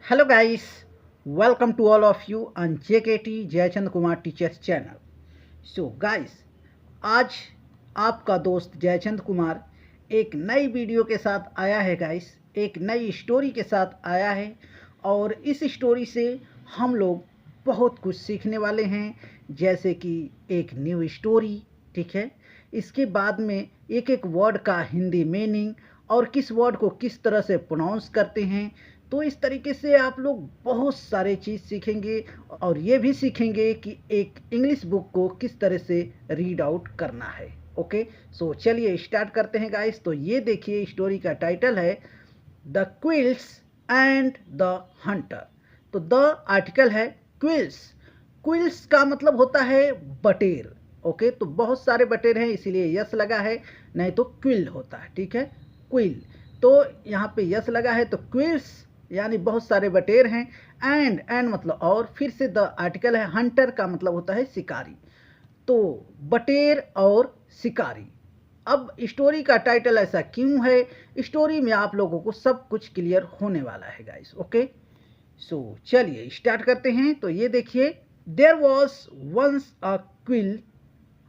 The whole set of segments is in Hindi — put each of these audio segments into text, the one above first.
Hello guys, welcome to all of you on JKT Jaichand Kumar teachers channel. So guys, आज आपका दोस्त जयचंद कुमार एक नई वीडियो के साथ आया है गाइस, एक नई स्टोरी के साथ आया है और इस स्टोरी से हम लोग बहुत कुछ सीखने वाले हैं, जैसे कि एक न्यू स्टोरी, ठीक है। इसके बाद में एक एक वर्ड का हिंदी मीनिंग और किस वर्ड को किस तरह से प्रोनाउंस करते हैं। तो इस तरीके से आप लोग बहुत सारे चीज़ सीखेंगे और ये भी सीखेंगे कि एक इंग्लिश बुक को किस तरह से रीड आउट करना है। ओके, सो चलिए स्टार्ट करते हैं गाइस। तो ये देखिए, स्टोरी का टाइटल है the quills and the Hunter. तो द आर्टिकल है क्विल्स। क्विल्स का मतलब होता है बटेर। ओके, तो बहुत सारे बटेर हैं इसीलिए यस लगा है, नहीं तो क्विल होता है, ठीक है, क्विल। तो यहाँ पे यस लगा है, तो क्विल्स यानी बहुत सारे बटेर हैं। एंड मतलब और, फिर से द आर्टिकल है। हंटर का मतलब होता है शिकारी। तो बटेर और शिकारी। अब स्टोरी का टाइटल ऐसा क्यों है, स्टोरी में आप लोगों को सब कुछ क्लियर होने वाला है गाइस। ओके, सो चलिए स्टार्ट करते हैं। तो ये देखिए, there was once a cruel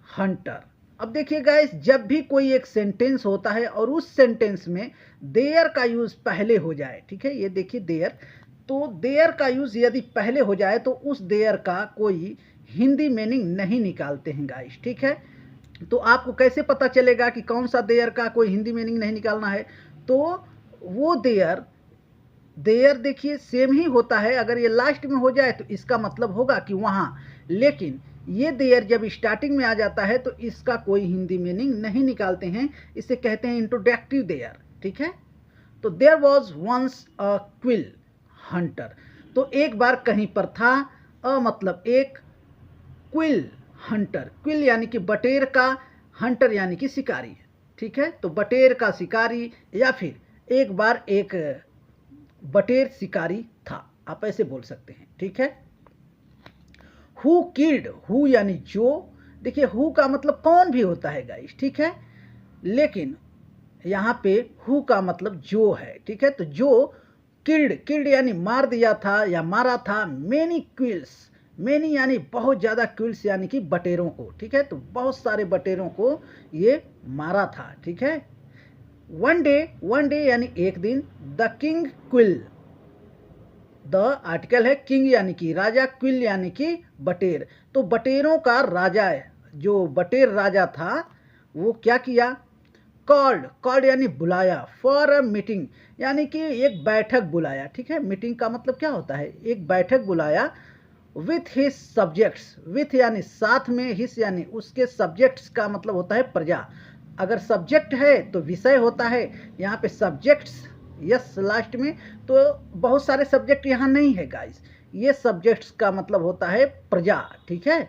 hunter. अब देखिए गाइस, जब भी कोई एक सेंटेंस होता है और उस सेंटेंस में देयर का यूज पहले हो जाए, ठीक है, ये देखिए देयर, तो देयर का यूज यदि पहले हो जाए तो उस देयर का कोई हिंदी मीनिंग नहीं निकालते हैं गाइस, ठीक है। तो आपको कैसे पता चलेगा कि कौन सा देयर का कोई हिंदी मीनिंग नहीं निकालना है? तो वो देयर, देयर देखिए सेम ही होता है, अगर ये लास्ट में हो जाए तो इसका मतलब होगा कि वहाँ, लेकिन ये देयर जब स्टार्टिंग में आ जाता है तो इसका कोई हिंदी मीनिंग नहीं निकालते हैं, इसे कहते हैं इंट्रोडक्टिव देयर, ठीक है। तो there was once a cruel hunter. तो एक बार कहीं पर था, अ मतलब एक, क्विल हंटर, क्विल यानी कि बटेर का, हंटर यानी कि शिकारी, ठीक है। तो बटेर का शिकारी, या फिर एक बार एक बटेर शिकारी था, आप ऐसे बोल सकते हैं, ठीक है। हु किल्ड, हु यानी जो, देखिए हु का मतलब कौन भी होता है गाइस, ठीक है, लेकिन यहाँ पे हु का मतलब जो है, ठीक है। तो जो किल्ड, किल्ड यानी मार दिया था या मारा था, मेनी क्विल्स, मेनी यानी बहुत ज़्यादा, क्विल्स यानी कि बटेरों को, ठीक है। तो बहुत सारे बटेरों को ये मारा था, ठीक है। वन डे, वन डे यानी एक दिन, the king quill, the article है, किंग यानी कि राजा, क्विल यानी कि बटेर। तो बटेरों का राजा है, जो बटेर राजा था वो क्या किया, कॉल्ड, कॉल्ड यानी बुलाया, फॉर अ मीटिंग यानी कि एक बैठक बुलाया, ठीक है। मीटिंग का मतलब क्या होता है, एक बैठक बुलाया, विथ हिज सब्जेक्ट्स, विथ यानी साथ में, हिस यानी उसके, सब्जेक्ट्स का मतलब होता है प्रजा। अगर सब्जेक्ट है तो विषय होता है, यहाँ पे सब्जेक्ट्स यस लास्ट में, तो बहुत सारे सब्जेक्ट यहाँ नहीं है गाइस, ये सब्जेक्ट्स का मतलब होता है प्रजा, ठीक है,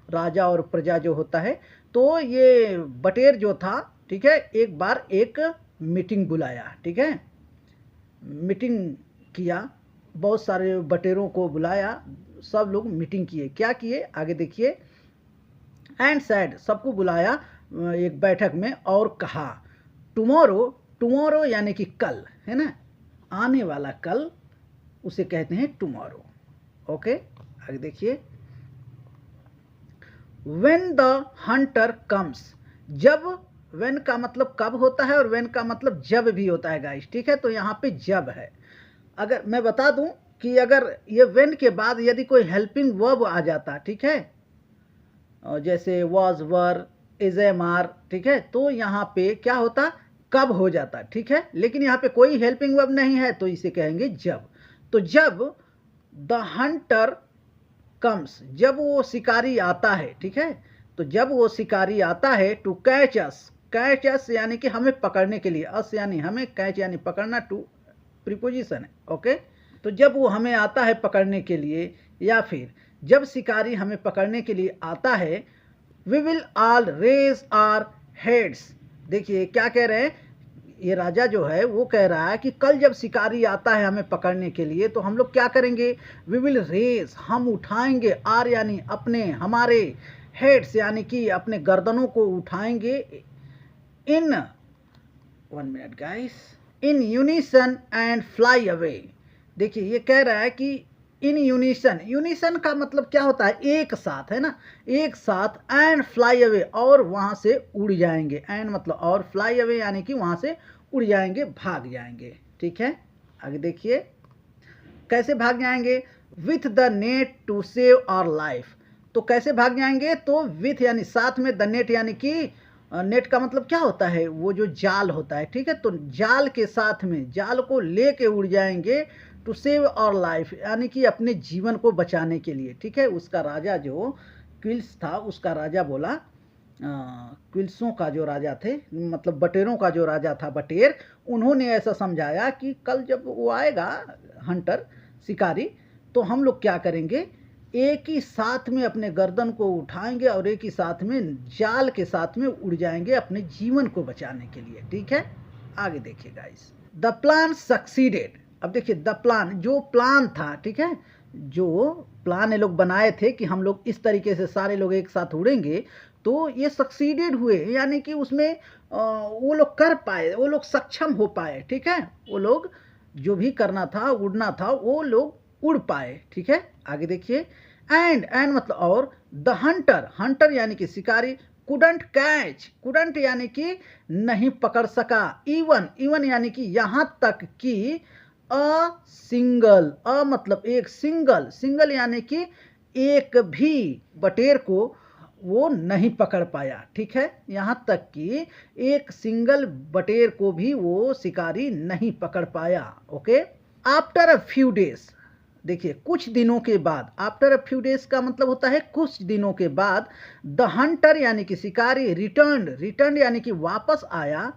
राजा और प्रजा जो होता है। तो ये बटेर जो था, ठीक है, एक बार एक मीटिंग बुलाया, ठीक है, मीटिंग किया, बहुत सारे बटेरों को बुलाया, सब लोग मीटिंग किए, क्या किए आगे देखिए। एंड सैड, सबको बुलाया एक बैठक में और कहा, टुमारो, टुमारो यानी कि कल, है ना, आने वाला कल, उसे कहते हैं टुमारो। ओके, आगे देखिए, व्हेन द हंटर कम्स, जब, व्हेन का मतलब कब होता है और व्हेन का मतलब जब भी होता है गाइस, ठीक है। तो यहाँ पे जब है, अगर मैं बता दूं कि अगर ये व्हेन के बाद यदि कोई हेल्पिंग वर्ब आ जाता, ठीक है, जैसे was, were, is, am, are, ठीक है, तो यहाँ पे क्या होता, कब हो जाता, ठीक है। लेकिन यहाँ पे कोई हेल्पिंग वर्ब नहीं है तो इसे कहेंगे जब। तो जब द हंटर कम्स, जब वो शिकारी आता है, ठीक है, तो जब वो शिकारी आता है, to catch us, catch us यानी कि हमें पकड़ने के लिए, अस यानी हमें, कैच यानी पकड़ना, टू प्रीपोजिशन है। ओके, तो जब वो हमें आता है पकड़ने के लिए, या फिर जब शिकारी हमें पकड़ने के लिए आता है, we will all raise our heads. देखिए क्या कह रहे हैं, ये राजा जो है वो कह रहा है कि कल जब शिकारी आता है हमें पकड़ने के लिए तो हम लोग क्या करेंगे, वी विल रेज, हम उठाएंगे, आर यानी अपने, हमारे, हेड्स यानी कि अपने गर्दनों को उठाएंगे, in, one minute guys, in unison and fly away. देखिए ये कह रहा है कि इन यूनिसन, यूनिसन का मतलब क्या होता है, एक साथ, है ना, एक साथ, एंड फ्लाई अवे, और वहाँ से उड़ जाएंगे, एंड मतलब और, फ्लाई अवे यानी कि वहाँ से उड़ जाएंगे, भाग जाएंगे। ठीक है, आगे देखिए कैसे भाग जाएंगे, with the net to save our life. तो कैसे भाग जाएंगे, तो विथ यानी साथ में, द नेट यानी कि नेट का मतलब क्या होता है, वो जो जाल होता है। ठीक है, तो जाल के साथ में, जाल को लेके उड़ जाएंगे, टू सेव आवर लाइफ यानी कि अपने जीवन को बचाने के लिए। ठीक है, उसका राजा जो क्विल्स था, उसका राजा बोला, क्विल्सों का जो राजा थे, मतलब बटेरों का जो राजा था, बटेर, उन्होंने ऐसा समझाया कि कल जब वो आएगा हंटर, शिकारी, तो हम लोग क्या करेंगे, एक ही साथ में अपने गर्दन को उठाएंगे और एक ही साथ में जाल के साथ में उड़ जाएंगे अपने जीवन को बचाने के लिए। ठीक है, आगे देखिए गाइस, द प्लान सक्सीडेड। अब देखिए द प्लान, जो प्लान था, ठीक है, जो प्लान ये लोग बनाए थे कि हम लोग इस तरीके से सारे लोग एक साथ उड़ेंगे, तो ये सक्सीडेड हुए, यानी कि उसमें वो लोग कर पाए, वो लोग सक्षम हो पाए। ठीक है, वो लोग जो भी करना था, उड़ना था, वो लोग उड़ पाए। ठीक है, आगे देखिए, एंड मतलब और, द हंटर, हंटर यानी कि शिकारी, कुडंट कैच, कुडंट यानी कि नहीं पकड़ सका, इवन, इवन यानी कि यहाँ तक कि अ सिंगल, अ मतलब एक, सिंगल, सिंगल यानी कि एक भी बटेर को वो नहीं पकड़ पाया। ठीक है, यहाँ तक कि एक सिंगल बटेर को भी वो शिकारी नहीं पकड़ पाया। Okay, after a few days, देखिए कुछ दिनों के बाद, आफ्टर अ फ्यू डेज का मतलब होता है कुछ दिनों के बाद, द हंटर यानी कि शिकारी, रिटर्न, रिटर्न यानी कि वापस आया,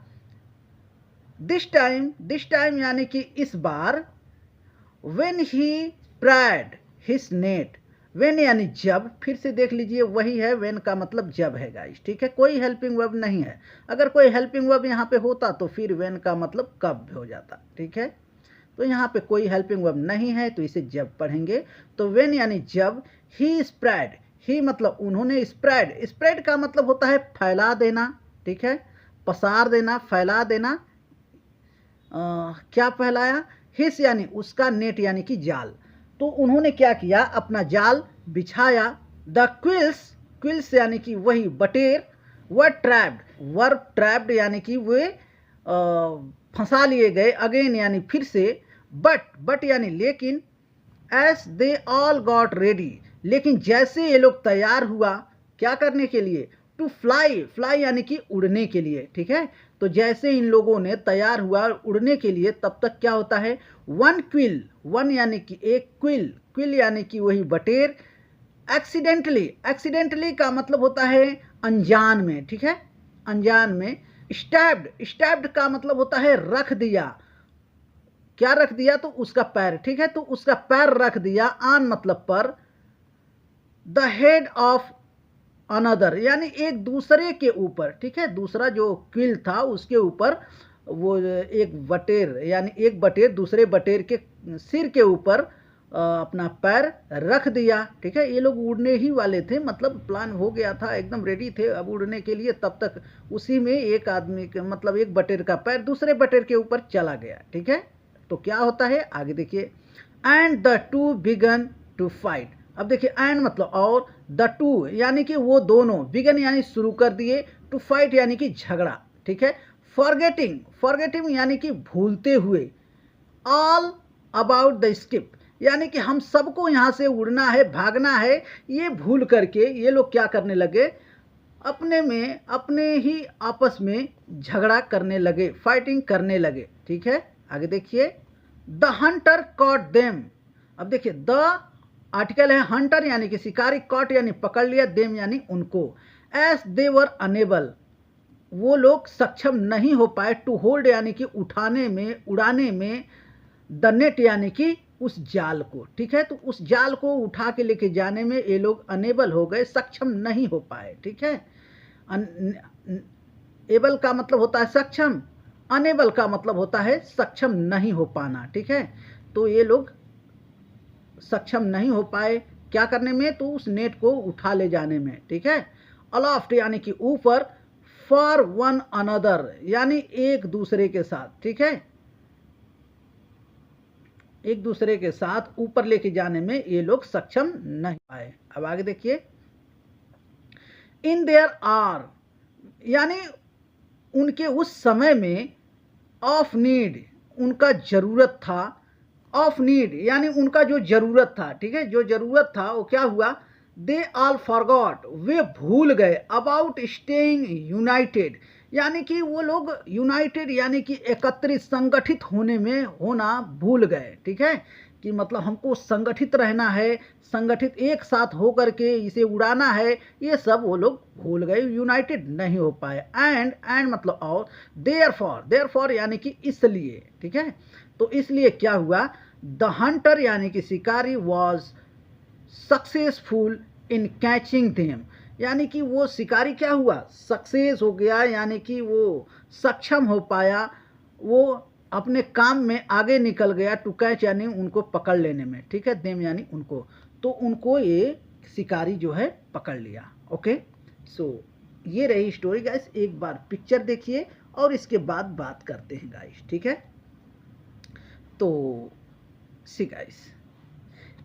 दिस टाइम यानी कि इस बार, when he spread his net, when यानी जब, फिर से देख लीजिए वही है, व्हेन का मतलब जब है गाइस। ठीक है, कोई हेल्पिंग वर्ब नहीं है, अगर कोई हेल्पिंग वर्ब यहाँ पे होता तो फिर व्हेन का मतलब कब हो जाता। ठीक है, तो यहाँ पे कोई हेल्पिंग वर्ब नहीं है, तो इसे जब पढ़ेंगे, तो व्हेन यानी जब, ही स्प्रेड, ही मतलब उन्होंने, स्प्रेड, स्प्रेड का मतलब होता है फैला देना। ठीक है, पसार देना, फैला देना, क्या फैलाया, हिस यानी उसका, नेट यानी कि जाल, तो उन्होंने क्या किया, अपना जाल बिछाया, द क्विल्स, क्विल्स यानी कि वही बटेर, वर ट्रैप्ड, वर ट्रैप्ड यानी कि वे फंसा लिए गए, अगेन यानी फिर से, बट यानी लेकिन, S they all got ready, लेकिन जैसे ये लोग तैयार हुआ, क्या करने के लिए, टू फ्लाई, फ्लाई यानी कि उड़ने के लिए। ठीक है, तो जैसे इन लोगों ने तैयार हुआ उड़ने के लिए, तब तक क्या होता है, वन क्विल, वन यानी कि एक, क्विल, क्विल यानी कि वही बटेर, एक्सीडेंटली, एक्सीडेंटली का मतलब होता है अनजान में। ठीक है, अनजान में, स्टैब्ड, स्टैब्ड का मतलब होता है रख दिया, क्या रख दिया, तो उसका पैर। ठीक है, तो उसका पैर रख दिया, आन मतलब पर, द हेड ऑफ अनदर यानी एक दूसरे के ऊपर। ठीक है, दूसरा जो क्विल था उसके ऊपर वो एक बटेर, यानी एक बटेर दूसरे बटेर के सिर के ऊपर अपना पैर रख दिया। ठीक है, ये लोग उड़ने ही वाले थे, मतलब प्लान हो गया था, एकदम रेडी थे अब उड़ने के लिए, तब तक उसी में एक आदमी के, मतलब एक बटेर का पैर दूसरे बटेर के ऊपर चला गया। ठीक है, तो क्या होता है, आगे देखिए, and the two began to fight. अब देखिए एंड मतलब और, द टू यानी कि वो दोनों, बिगन यानी शुरू कर दिए, टू फाइट यानी कि झगड़ा। ठीक है, फॉरगेटिंग, फॉरगेटिंग यानी कि भूलते हुए, ऑल अबाउट द स्किप यानी कि हम सबको यहाँ से उड़ना है, भागना है, ये भूल करके ये लोग क्या करने लगे, अपने में, अपने ही आपस में झगड़ा करने लगे, फाइटिंग करने लगे। ठीक है, आगे देखिए, द हंटर कॉट देम। अब देखिए द आर्टिकल है, हंटर यानी कि शिकारी, कॉट यानी पकड़ लिया, देम यानी उनको, एस दे वर अनेबल, वो लोग सक्षम नहीं हो पाए, टू होल्ड यानी कि उठाने में, उड़ाने में, द नेट यानी कि उस जाल को। ठीक है, तो उस जाल को उठा के लेके जाने में ये लोग अनेबल हो गए, सक्षम नहीं हो पाए। ठीक है, एबल का मतलब होता है सक्षम, अनेबल का मतलब होता है सक्षम नहीं हो पाना। ठीक है, तो ये लोग सक्षम नहीं हो पाए क्या करने में, तो उस नेट को उठा ले जाने में। ठीक है, अलाफ्ट यानी कि ऊपर, फॉर वन अनदर यानी एक दूसरे के साथ। ठीक है, एक दूसरे के साथ ऊपर लेके जाने में ये लोग सक्षम नहीं पाए। अब आगे देखिए, इन देयर आर, यानी उनके उस समय में, ऑफ नीड, उनका जरूरत था, ऑफ नीड यानी उनका जो जरूरत था, ठीक है, जो जरूरत था वो क्या हुआ, दे ऑल फॉरगॉट, वे भूल गए, अबाउट स्टेइंग यूनाइटेड, यानी कि वो लोग यूनाइटेड यानी कि एकत्रित, संगठित होना भूल गए, ठीक है, कि मतलब हमको संगठित रहना है, संगठित एक साथ होकर के इसे उड़ाना है, ये सब वो लोग भूल गए, यूनाइटेड नहीं हो पाए। एंड मतलब और, देयरफॉर यानी कि इसलिए, ठीक है, तो इसलिए क्या हुआ, द हंटर यानी कि शिकारी was successful in catching them, यानी कि वो शिकारी क्या हुआ, सक्सेस हो गया, यानी कि वो सक्षम हो पाया, वो अपने काम में आगे निकल गया, टू कैच यानी उनको पकड़ लेने में, ठीक है, देम यानी उनको, तो उनको ये शिकारी जो है पकड़ लिया। ओके, सो ये रही स्टोरी गाइस। एक बार पिक्चर देखिए और इसके बाद बात करते हैं गाइस, ठीक है। तो सी गाइस,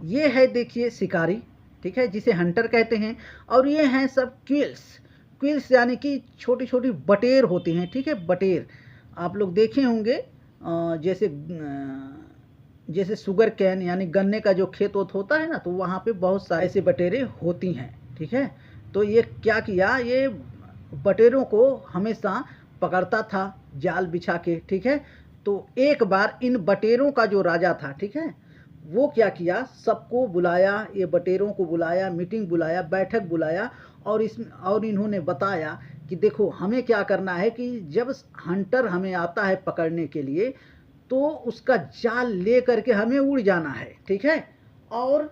ये है देखिए शिकारी, ठीक है, जिसे हंटर कहते हैं, और ये हैं सब क्विल्स यानी कि छोटी छोटी बटेर होती हैं, ठीक है, बटेर आप लोग देखे होंगे, जैसे शुगर कैन यानी गन्ने का जो खेत होता है ना, तो वहाँ पे बहुत सारे ऐसे बटेरें होती हैं, ठीक है। तो ये क्या किया, ये बटेरों को हमेशा पकड़ता था जाल बिछा के, ठीक है। तो एक बार इन बटेरों का जो राजा था, ठीक है, वो क्या किया, सबको बुलाया, ये बटेरों को बुलाया, मीटिंग बुलाया, बैठक बुलाया, और इन्होंने बताया कि देखो हमें क्या करना है कि जब हंटर हमें आता है पकड़ने के लिए, तो उसका जाल ले करके हमें उड़ जाना है, ठीक है। और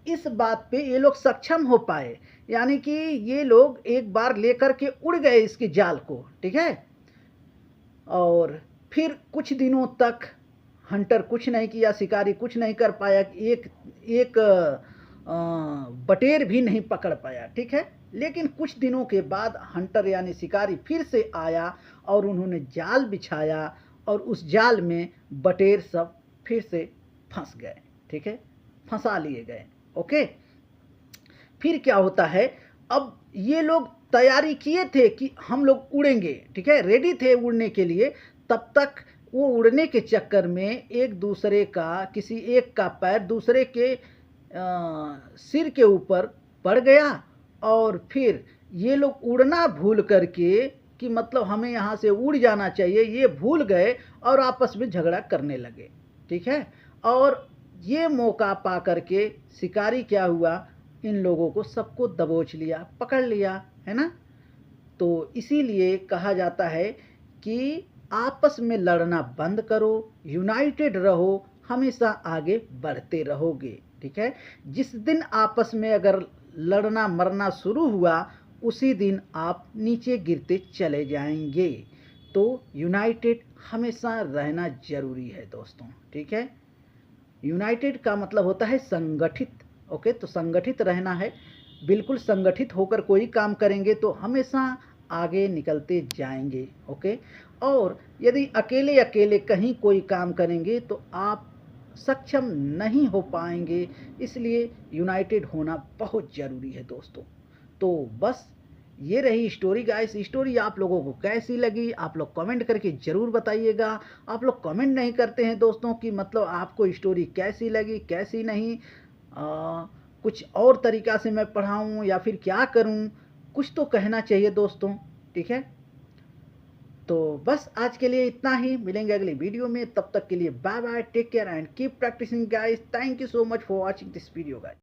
इस बात पे ये लोग सक्षम हो पाए, यानी कि ये लोग एक बार लेकर के उड़ गए इसके जाल को, ठीक है। और फिर कुछ दिनों तक हंटर कुछ नहीं किया, शिकारी कुछ नहीं कर पाया, एक बटेर भी नहीं पकड़ पाया, ठीक है। लेकिन कुछ दिनों के बाद हंटर यानी शिकारी फिर से आया और उन्होंने जाल बिछाया, और उस जाल में बटेर सब फिर से फंस गए, ठीक है, फंसा लिए गए। ओके, फिर क्या होता है, अब ये लोग तैयारी किए थे कि हम लोग उड़ेंगे, ठीक है, रेडी थे उड़ने के लिए, तब तक वो उड़ने के चक्कर में एक दूसरे का, किसी एक का पैर दूसरे के सिर के ऊपर पड़ गया, और फिर ये लोग उड़ना भूल करके, कि मतलब हमें यहाँ से उड़ जाना चाहिए, ये भूल गए और आपस में झगड़ा करने लगे, ठीक है। और ये मौका पा करके शिकारी क्या हुआ, इन लोगों को सबको दबोच लिया, पकड़ लिया, है ना। तो इसीलिए कहा जाता है कि आपस में लड़ना बंद करो, यूनाइटेड रहो, हमेशा आगे बढ़ते रहोगे, ठीक है। जिस दिन आपस में अगर लड़ना मरना शुरू हुआ, उसी दिन आप नीचे गिरते चले जाएंगे। तो यूनाइटेड हमेशा रहना जरूरी है दोस्तों, ठीक है। यूनाइटेड का मतलब होता है संगठित। ओके, तो संगठित रहना है, बिल्कुल संगठित होकर कोई काम करेंगे तो हमेशा आगे निकलते जाएंगे। ओके, और यदि अकेले अकेले कहीं कोई काम करेंगे तो आप सक्षम नहीं हो पाएंगे, इसलिए यूनाइटेड होना बहुत ज़रूरी है दोस्तों। तो बस ये रही स्टोरी गाइस। स्टोरी आप लोगों को कैसी लगी, आप लोग कमेंट करके ज़रूर बताइएगा। आप लोग कमेंट नहीं करते हैं दोस्तों कि मतलब आपको स्टोरी कैसी लगी कैसी नहीं, कुछ और तरीक़ा से मैं पढ़ाऊँ या फिर क्या करूँ, कुछ तो कहना चाहिए दोस्तों, ठीक है। तो बस आज के लिए इतना ही, मिलेंगे अगली वीडियो में, तब तक के लिए bye bye, take care and keep practising guys. Thank you so much for watching this video guys.